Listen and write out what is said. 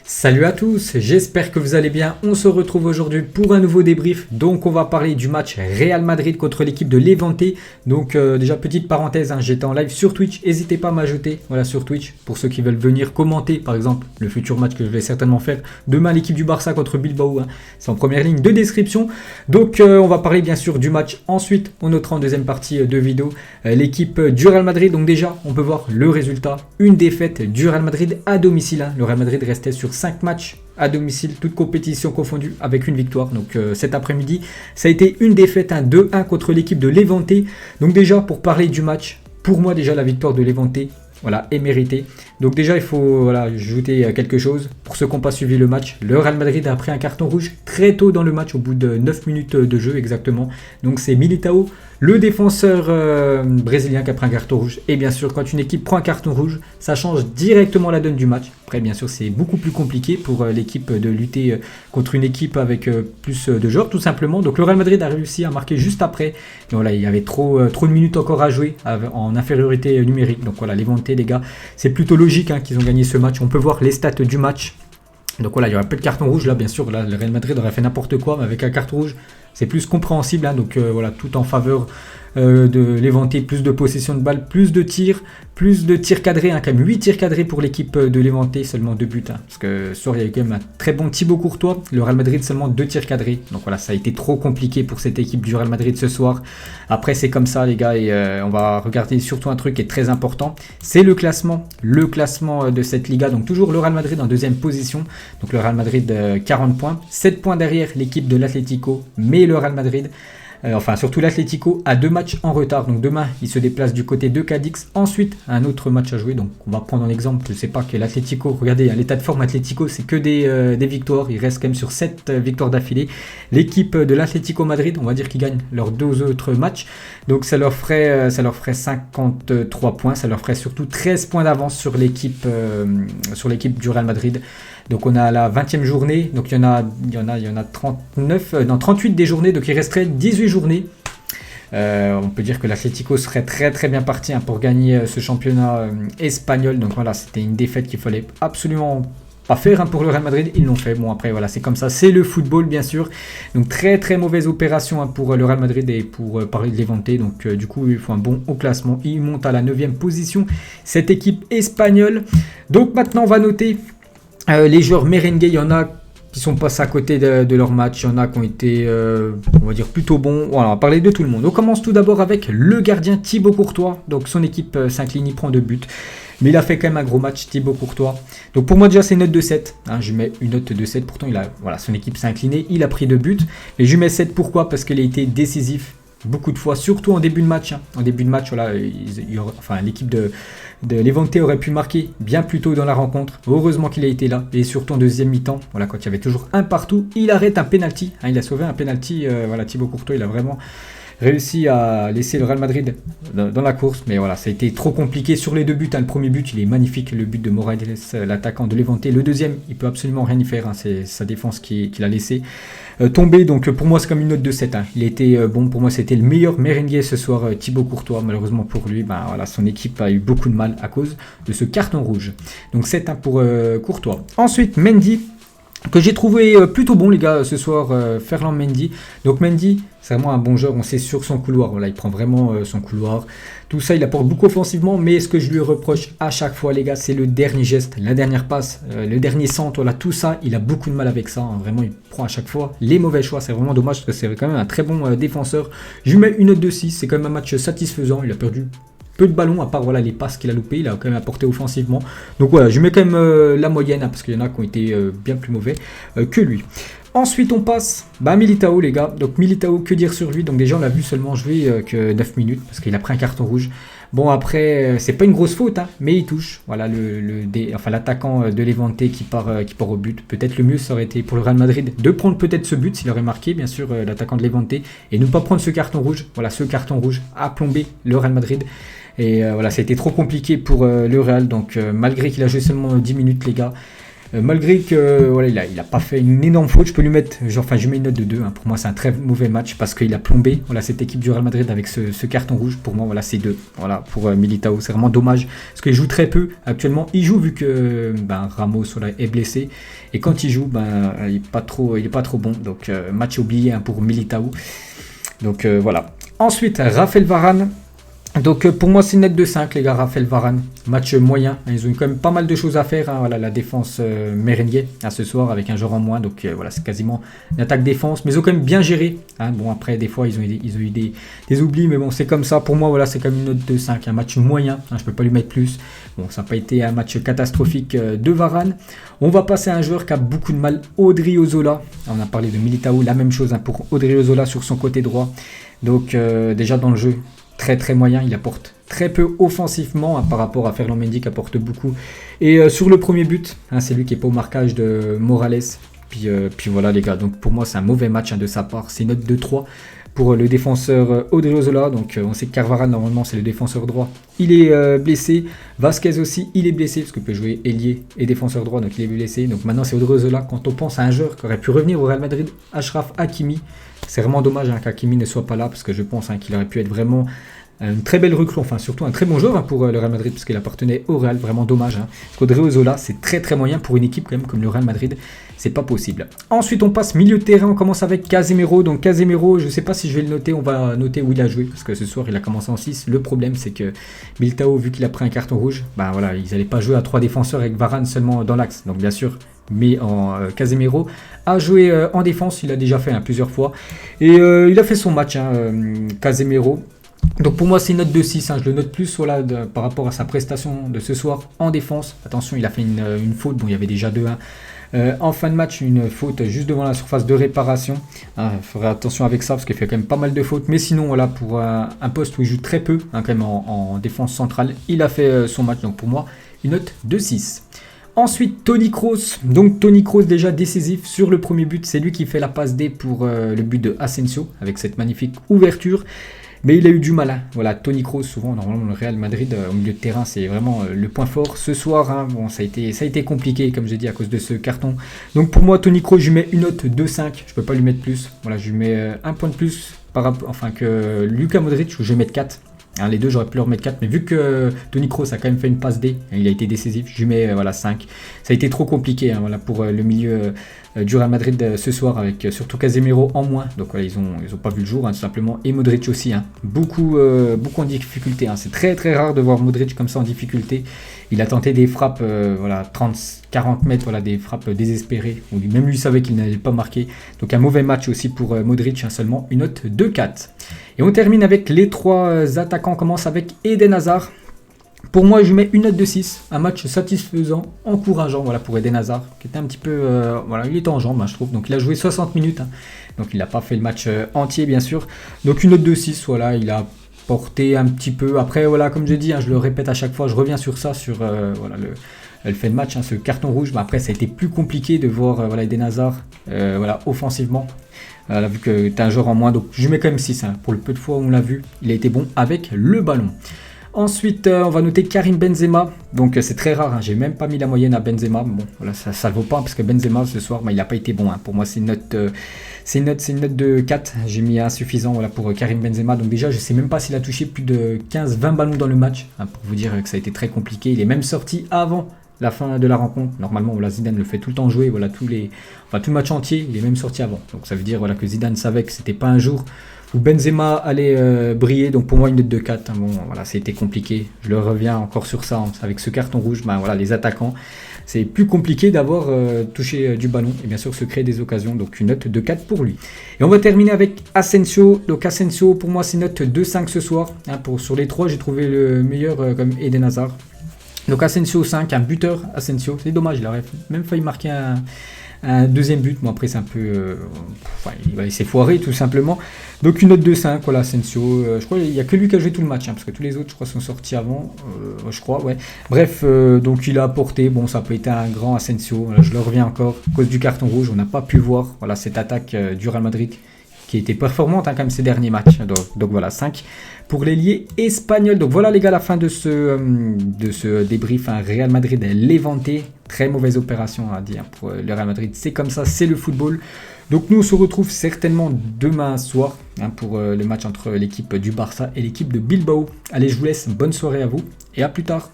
Salut à tous, j'espère que vous allez bien. On se retrouve aujourd'hui pour un nouveau débrief. Donc on va parler du match Real Madrid contre l'équipe de Levante. Donc déjà petite parenthèse, j'étais en live sur Twitch. N'hésitez pas à m'ajouter sur Twitch pour ceux qui veulent venir commenter par exemple le futur match que je vais certainement faire. Demain l'équipe du Barça contre Bilbao, c'est en première ligne de description. Donc on va parler bien sûr du match. Ensuite on notera en deuxième partie de vidéo l'équipe du Real Madrid. Donc déjà on peut voir le résultat. Une défaite du Real Madrid à domicile. Le Real Madrid restait sur 5 matchs à domicile, toutes compétitions confondues, avec une victoire. Donc cet après-midi, ça a été une défaite, 2-1 contre l'équipe de Levante. Donc déjà, pour parler du match, pour moi déjà la victoire de Levante, est méritée. Donc déjà, il faut ajouter quelque chose. Pour ceux qui n'ont pas suivi le match, le Real Madrid a pris un carton rouge très tôt dans le match, au bout de 9 minutes de jeu exactement. Donc c'est Militao, le défenseur brésilien, qui a pris un carton rouge. Et bien sûr, quand une équipe prend un carton rouge, ça change directement la donne du match. Après, bien sûr, c'est beaucoup plus compliqué pour l'équipe de lutter contre une équipe avec plus de joueurs, tout simplement. Donc le Real Madrid a réussi à marquer juste après. Et il y avait trop de minutes encore à jouer en infériorité numérique. Donc voilà, Levante, les gars, c'est plutôt logique qu'ils ont gagné ce match. On peut voir les stats du match. Donc il y aurait pas de carton rouge. Là, bien sûr, le Real Madrid aurait fait n'importe quoi, mais avec un carton rouge, c'est plus compréhensible. Donc tout en faveur de Levante, plus de possession de balle, plus de tirs cadrés, quand même 8 tirs cadrés pour l'équipe de Levante, seulement 2 buts. Parce que ce soir, il y a eu quand même un très bon Thibaut Courtois. Le Real Madrid, seulement 2 tirs cadrés. Donc ça a été trop compliqué pour cette équipe du Real Madrid ce soir. Après, c'est comme ça, les gars, et on va regarder surtout un truc qui est très important. C'est le classement de cette Liga. Donc toujours le Real Madrid en deuxième position. Donc le Real Madrid, 40 points. 7 points derrière l'équipe de l'Atlético, mais le Real Madrid... surtout l'Atlético a 2 matchs en retard. Donc demain, il se déplace du côté de Cadix. Ensuite, un autre match à jouer. Donc on va prendre un exemple. Je ne sais pas que l'Atlético, regardez, l'état de forme Atlético, c'est que des victoires. Il reste quand même sur 7 victoires d'affilée. L'équipe de l'Atlético Madrid, on va dire qu'ils gagnent leurs 2 autres matchs. Donc ça leur ferait 53 points. Ça leur ferait surtout 13 points d'avance sur l'équipe du Real Madrid. Donc on a la 20e journée, donc il y en a 38 des journées, donc il resterait 18 journées. On peut dire que l'Atlético serait très très bien parti pour gagner ce championnat espagnol. Donc c'était une défaite qu'il fallait absolument pas faire pour le Real Madrid. Ils l'ont fait. Bon après c'est comme ça, c'est le football bien sûr. Donc très très mauvaise opération pour le Real Madrid et pour Paris de Levante. Donc du coup il faut un bon au classement. Il monte à la 9e position, cette équipe espagnole. Donc maintenant on va noter les joueurs merengue. Il y en a qui sont passés à côté de leur match, il y en a qui ont été, on va dire, plutôt bons. Voilà, on va parler de tout le monde. On commence tout d'abord avec le gardien Thibaut Courtois. Donc son équipe s'incline, il prend 2 buts. Mais il a fait quand même un gros match, Thibaut Courtois. Donc pour moi déjà c'est une note de 7. Je mets une note de 7. Pourtant son équipe s'est inclinée, il a pris 2 buts. Mais je lui mets 7 pourquoi ? Parce qu'il a été décisif beaucoup de fois, surtout en début de match. En début de match, l'équipe de Levante aurait pu marquer bien plus tôt dans la rencontre. Heureusement qu'il a été là. Et surtout en deuxième mi-temps, quand il y avait toujours un partout, il arrête un penalty. Il a sauvé un penalty. Thibaut Courtois, il a vraiment réussi à laisser le Real Madrid dans la course. Mais ça a été trop compliqué sur les 2 buts. Le premier but, il est magnifique. Le but de Morales, l'attaquant de Levante. Le deuxième, il peut absolument rien y faire. C'est sa défense qu'il a laissé tomber. Donc pour moi, c'est comme une note de 7. Il était bon. Pour moi, c'était le meilleur merengue ce soir, Thibaut Courtois. Malheureusement pour lui, son équipe a eu beaucoup de mal à cause de ce carton rouge. Donc 7 pour Courtois. Ensuite, Mendy, que j'ai trouvé plutôt bon les gars ce soir, Ferland Mendy. Donc Mendy, c'est vraiment un bon joueur, on sait sur son couloir, il prend vraiment son couloir. Tout ça, il apporte beaucoup offensivement, mais ce que je lui reproche à chaque fois les gars, c'est le dernier geste, la dernière passe, le dernier centre, tout ça, il a beaucoup de mal avec ça. Vraiment, il prend à chaque fois les mauvais choix, c'est vraiment dommage parce que c'est quand même un très bon défenseur. Je lui mets une note de 6, c'est quand même un match satisfaisant, il a perdu peu de ballons, à part les passes qu'il a loupées, il a quand même apporté offensivement. Donc je mets quand même la moyenne, parce qu'il y en a qui ont été bien plus mauvais que lui. Ensuite on passe Militao les gars. Donc Militao, que dire sur lui? Donc déjà on l'a vu seulement jouer que 9 minutes, parce qu'il a pris un carton rouge. Bon après, c'est pas une grosse faute, mais il touche. L'attaquant de Levante qui part au but. Peut-être le mieux ça aurait été pour le Real Madrid de prendre peut-être ce but s'il aurait marqué, bien sûr, l'attaquant de Levante, et ne pas prendre ce carton rouge. Ce carton rouge a plombé le Real Madrid. Et ça a été trop compliqué pour le Real. Donc malgré qu'il a joué seulement 10 minutes les gars, Malgré que voilà, il a pas fait une énorme faute, je peux lui mettre, enfin je mets une note de 2. Hein. Pour moi, c'est un très mauvais match parce qu'il a plombé voilà, cette équipe du Real Madrid avec ce carton rouge. Pour moi, voilà, c'est 2. Voilà, pour Militao, c'est vraiment dommage parce qu'il joue très peu actuellement. Il joue vu que Ramos voilà, est blessé et quand il joue, il est pas trop bon. Donc match oublié hein, pour Militao. Donc voilà. Ensuite, Raphaël Varane. Donc pour moi c'est une note de 5 les gars, Raphaël Varane, match moyen, ils ont eu quand même pas mal de choses à faire, hein. Voilà, la défense merengue ce soir avec un joueur en moins, donc voilà c'est quasiment une attaque-défense, mais ils ont quand même bien géré, hein. Bon après des fois ils ont eu des oublis, mais bon c'est comme ça, pour moi voilà c'est quand même une note de 5, un match moyen, hein, je peux pas lui mettre plus, bon ça n'a pas été un match catastrophique de Varane. On va passer à un joueur qui a beaucoup de mal, Odriozola, on a parlé de Militao, la même chose hein, pour Odriozola sur son côté droit, donc déjà dans le jeu, très très moyen, il apporte très peu offensivement hein, par rapport à Ferland Mendy qui apporte beaucoup. Et sur le premier but, hein, c'est lui qui est pas au marquage de Morales. Puis voilà les gars, donc pour moi c'est un mauvais match hein, de sa part, c'est une note de 3 pour le défenseur Odriozola. Donc on sait que Carvajal normalement c'est le défenseur droit, il est blessé. Vasquez aussi il est blessé parce qu'il peut jouer ailier et défenseur droit, donc il est blessé. Donc maintenant c'est Odriozola. Quand on pense à un joueur qui aurait pu revenir au Real Madrid, Achraf Hakimi, c'est vraiment dommage hein, qu'Hakimi ne soit pas là parce que je pense hein, qu'il aurait pu être vraiment une très belle recrue, enfin surtout un très bon joueur hein, pour le Real Madrid parce qu'il appartenait au Real, vraiment dommage. Hein, parce qu'Odriozola c'est très très moyen pour une équipe quand même comme le Real Madrid, c'est pas possible. Ensuite on passe milieu de terrain, on commence avec Casemiro. Donc Casemiro, je sais pas si je vais le noter, on va noter où il a joué parce que ce soir il a commencé en 6. Le problème c'est que Militao, vu qu'il a pris un carton rouge, voilà, ils n'allaient pas jouer à 3 défenseurs avec Varane seulement dans l'axe. Donc bien sûr, mais Casemiro a joué en défense, il a déjà fait plusieurs fois. Et il a fait son match, hein, Casemiro. Donc pour moi c'est une note de 6, hein. Je le note plus voilà, par rapport à sa prestation de ce soir en défense. Attention, il a fait une faute, bon il y avait déjà 2-1. En fin de match, une faute juste devant la surface de réparation. Il faudrait attention avec ça parce qu'il fait quand même pas mal de fautes. Mais sinon, voilà, pour un poste où il joue très peu, hein, quand même en défense centrale, il a fait son match. Donc pour moi, une note de 6. Ensuite, Toni Kroos. Donc Toni Kroos déjà décisif sur le premier but. C'est lui qui fait la passe D pour le but de Asensio avec cette magnifique ouverture. Mais il a eu du mal. Hein. Voilà, Toni Kroos, souvent, normalement, le Real Madrid, au milieu de terrain, c'est vraiment le point fort. Ce soir, hein, bon, ça a été compliqué, comme j'ai dit, à cause de ce carton. Donc pour moi, Toni Kroos, je lui mets une note de 5. Je ne peux pas lui mettre plus. Voilà, je lui mets un point de plus que Luka Modric, je vais mettre 4. Hein, les deux, j'aurais pu leur mettre 4, mais vu que Toni Kroos a quand même fait une passe D, il a été décisif, je lui mets 5. Ça a été trop compliqué hein, voilà, pour le milieu du Real Madrid ce soir, avec surtout Casemiro en moins. Donc voilà, ils ont pas vu le jour, hein, tout simplement. Et Modric aussi, hein, beaucoup en difficulté. Hein. C'est très très rare de voir Modric comme ça en difficulté. Il a tenté des frappes, 30-40 mètres, voilà, des frappes désespérées. Où même lui savait qu'il n'allait pas marquer. Donc un mauvais match aussi pour Modric, hein, seulement une note de 4. Et on termine avec les 3 attaquants. On commence avec Eden Hazard. Pour moi, je mets une note de 6. Un match satisfaisant, encourageant voilà, pour Eden Hazard, qui était un petit peu... il était en jambes, hein, je trouve. Donc il a joué 60 minutes. Hein. Donc il n'a pas fait le match entier, bien sûr. Donc une note de 6, voilà, il a porté un petit peu. Après, voilà, comme je dis, hein, je le répète à chaque fois, je reviens sur ça, sur le fait de match, hein, ce carton rouge. Mais après, ça a été plus compliqué de voir Eden Hazard offensivement. Là, vu que tu as un joueur en moins, donc je mets quand même 6. Hein. Pour le peu de fois où on l'a vu, il a été bon avec le ballon. Ensuite, on va noter Karim Benzema. Donc c'est très rare, hein. J'ai même pas mis la moyenne à Benzema. Bon, voilà, ça ne vaut pas parce que Benzema ce soir, il n'a pas été bon. Hein. Pour moi, c'est une note de 4. J'ai mis insuffisant voilà, pour Karim Benzema. Donc déjà, je ne sais même pas s'il a touché plus de 15-20 ballons dans le match. Hein, pour vous dire que ça a été très compliqué. Il est même sorti avant la fin de la rencontre. Normalement, voilà, Zidane le fait tout le temps jouer. Voilà, tout le match entier, il est même sorti avant. Donc ça veut dire voilà, que Zidane savait que c'était pas un jour où Benzema allait briller. Donc pour moi, une note de 4. Hein. Bon, voilà, c'était compliqué. Je le reviens encore sur ça. Hein. Avec ce carton rouge, voilà, les attaquants, c'est plus compliqué d'avoir touché du ballon et bien sûr se créer des occasions. Donc une note de 4 pour lui. Et on va terminer avec Asensio. Donc Asensio, pour moi, c'est une note de 5 ce soir. Hein, sur les 3, j'ai trouvé le meilleur comme Eden Hazard. Donc Asensio 5, un buteur Asensio. C'est dommage, il aurait même failli marquer un deuxième but. Bon après c'est un peu... il s'est foiré tout simplement. Donc une note de 5, voilà Asensio. Je crois qu'il n'y a que lui qui a joué tout le match. Hein, parce que tous les autres je crois sont sortis avant. Je crois, ouais. Bref, donc il a apporté. Bon ça n'a pas été un grand Asensio. Voilà, je le reviens encore. À cause du carton rouge, on n'a pas pu voir voilà, cette attaque du Real Madrid qui qui a été performante quand même ces derniers matchs. Donc voilà, 5 pour l'ailier espagnol. Donc voilà les gars, la fin de ce débrief. Real Madrid-Levante. Très mauvaise opération à dire pour le Real Madrid. C'est comme ça, c'est le football. Donc nous on se retrouve certainement demain soir pour le match entre l'équipe du Barça et l'équipe de Bilbao. Allez, je vous laisse, bonne soirée à vous et à plus tard.